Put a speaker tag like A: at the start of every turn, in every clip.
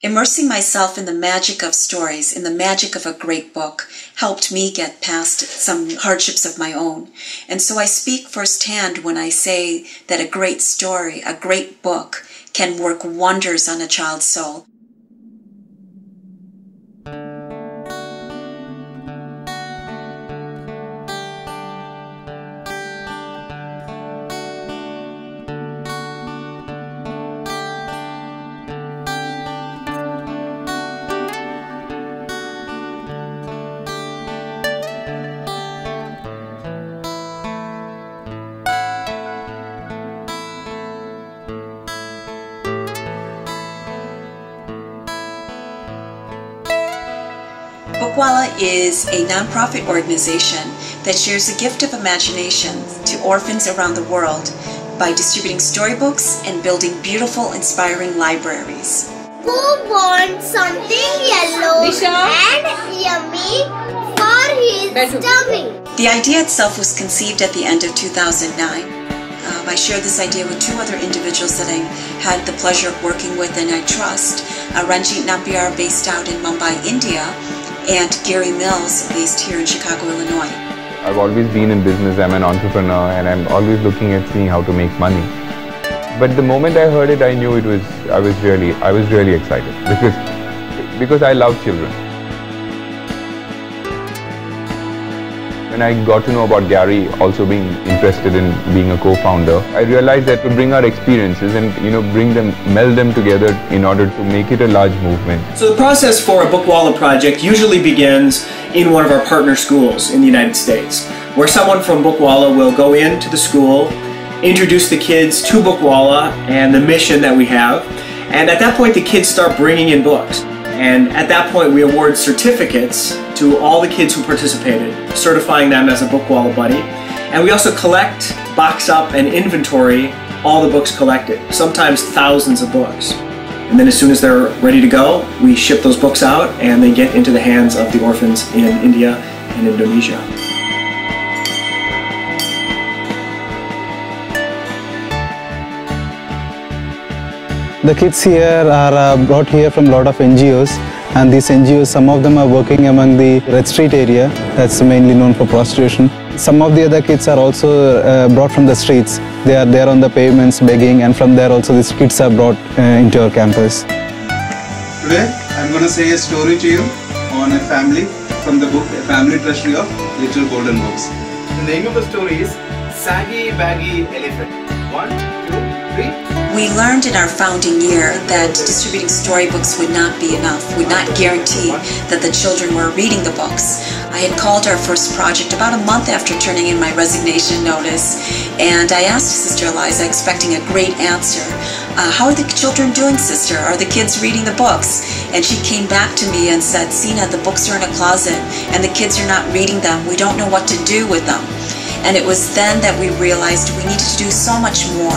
A: Immersing myself in the magic of stories, in the magic of a great book, helped me get past some hardships of my own. And so I speak firsthand when I say that a great story, a great book, can work wonders on a child's soul. Bookwallah is a nonprofit organization that shares the gift of imagination to orphans around the world by distributing storybooks and building beautiful, inspiring libraries.
B: Who wants something yellow and yummy for his tummy?
A: The idea itself was conceived at the end of 2009. I shared this idea with two other individuals that I had the pleasure of working with and I trust. Ranjit Nambiar, based out in Mumbai, India, and Gary Mills, based here in Chicago, Illinois.
C: I've always been in business. I'm an entrepreneur and I'm always looking at seeing how to make money. But the moment I heard it, I knew it was, I was really excited because I love children. When I got to know about Gary also being interested in being a co-founder, I realized that to bring our experiences and meld them together in order to make it a large movement.
D: So the process for a Bookwallah project usually begins in one of our partner schools in the United States, where someone from Bookwallah will go into the school, introduce the kids to Bookwallah and the mission that we have, and at that point the kids start bringing in books. And at that point we award certificates to all the kids who participated, certifying them as a Bookwallah buddy. And we also collect, box up, and inventory all the books collected, sometimes thousands of books. And then as soon as they're ready to go, we ship those books out and they get into the hands of the orphans in India and Indonesia.
E: The kids here are brought here from a lot of NGOs, and these NGOs, some of them are working among the Red Street area, that's mainly known for prostitution. Some of the other kids are also brought from the streets. They are there on the pavements begging, and from there also these kids are brought into our campus.
F: Today I'm going to say a story to you on a family from the book A Family Treasury of Little Golden Books. The name of the story is Saggy Baggy Elephant. 1, 2, 3.
A: We learned in our founding year that distributing storybooks would not be enough, would not guarantee that the children were reading the books. I had called our first project about a month after turning in my resignation notice, and I asked Sister Eliza, expecting a great answer. How are the children doing, Sister? Are the kids reading the books? And she came back to me and said, Sina, the books are in a closet and the kids are not reading them. We don't know what to do with them. And it was then that we realized we needed to do so much more.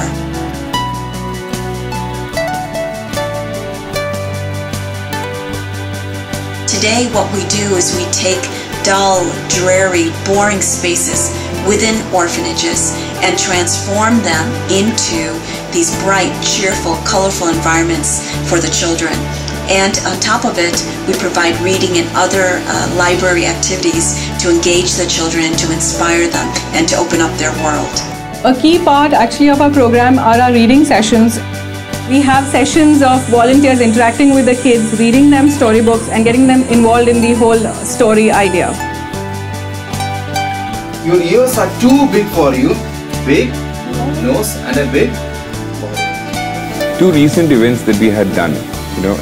A: Today, what we do is we take dull, dreary, boring spaces within orphanages and transform them into these bright, cheerful, colorful environments for the children. And on top of it, we provide reading and other library activities to engage the children, to inspire them, and to open up their world.
G: A key part actually of our program are our reading sessions. We have sessions of volunteers interacting with the kids, reading them storybooks and getting them involved in the whole story idea.
F: Your ears are too big for you. Big nose and a big body.
C: Two recent events that we had done,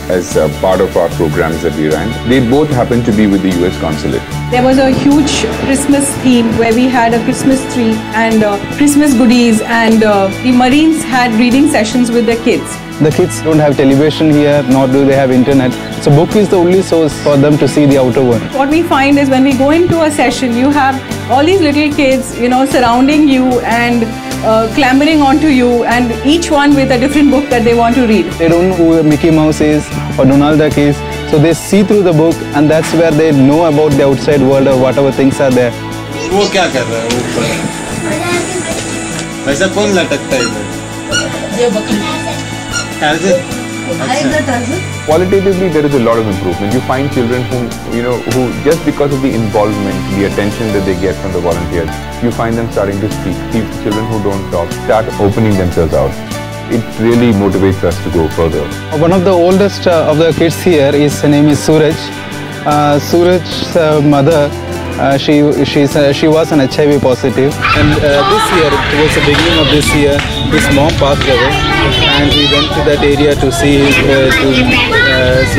C: as part of our programs that we ran, they both happened to be with the US Consulate.
G: There was a huge Christmas theme where we had a Christmas tree and Christmas goodies, and the Marines had reading sessions with the kids.
E: The kids don't have television here, nor do they have internet. So book is the only source for them to see the outer world.
G: What we find is when we go into a session, you have all these little kids, surrounding you and clambering onto you, and each one with a different book that they want to read.
E: They don't know who Mickey Mouse is or Donald Duck is, so they see through the book, and that's where they know about the outside world or whatever things are there.
F: वो क्या कर रहा है ऊपर? वैसा कौन लटकता है इधर? ये बकरी।
C: Qualitatively, there is a lot of improvement. You find children who just because of the involvement, the attention that they get from the volunteers, you find them starting to speak. Children who don't talk start opening themselves out. It really motivates us to go further.
E: One of the oldest of the kids here, her name is Suraj. Suraj's mother, she was an HIV positive, and this year, towards the beginning of this year, his mom passed away, and he went to that area to see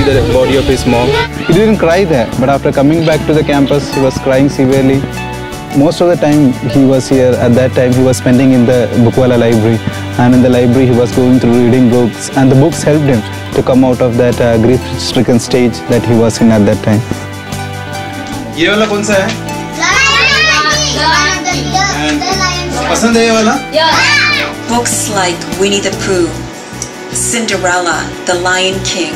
E: the body of his mom. He didn't cry there, but after coming back to the campus, he was crying severely. Most of the time he was here, at that time he was spending in the Bookwallah library, and in the library he was going through reading books, and the books helped him to come out of that grief-stricken stage that he was in at that time.
F: ये वाला कौन सा है? पसंद है ये वाला?
A: Books like Winnie the Pooh, Cinderella, The Lion King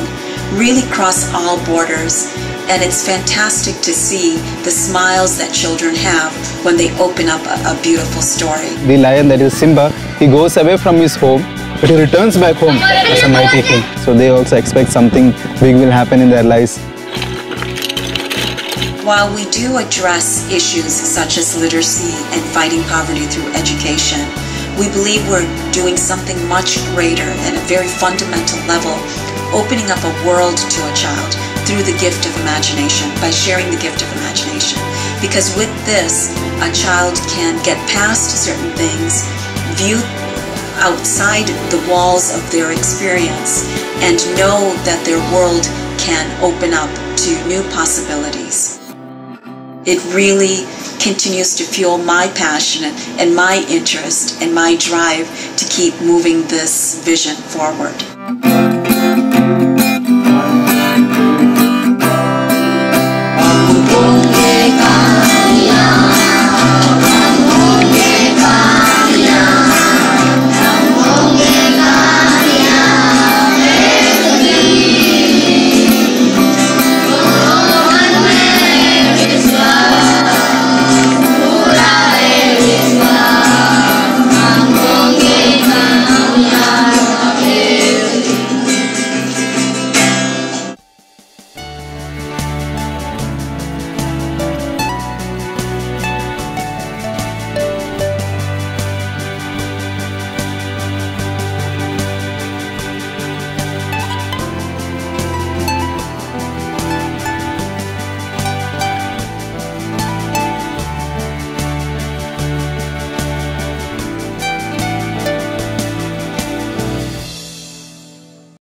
A: really cross all borders, and it's fantastic to see the smiles that children have when they open up a beautiful story.
E: The lion, that is Simba, he goes away from his home, but he returns back home as a mighty king. So they also expect something big will happen in their lives.
A: While we do address issues such as literacy and fighting poverty through education, we believe we're doing something much greater at a very fundamental level, opening up a world to a child through the gift of imagination, by sharing the gift of imagination. Because with this, a child can get past certain things, view outside the walls of their experience, and know that their world can open up to new possibilities. It really continues to fuel my passion and my interest and my drive to keep moving this vision forward.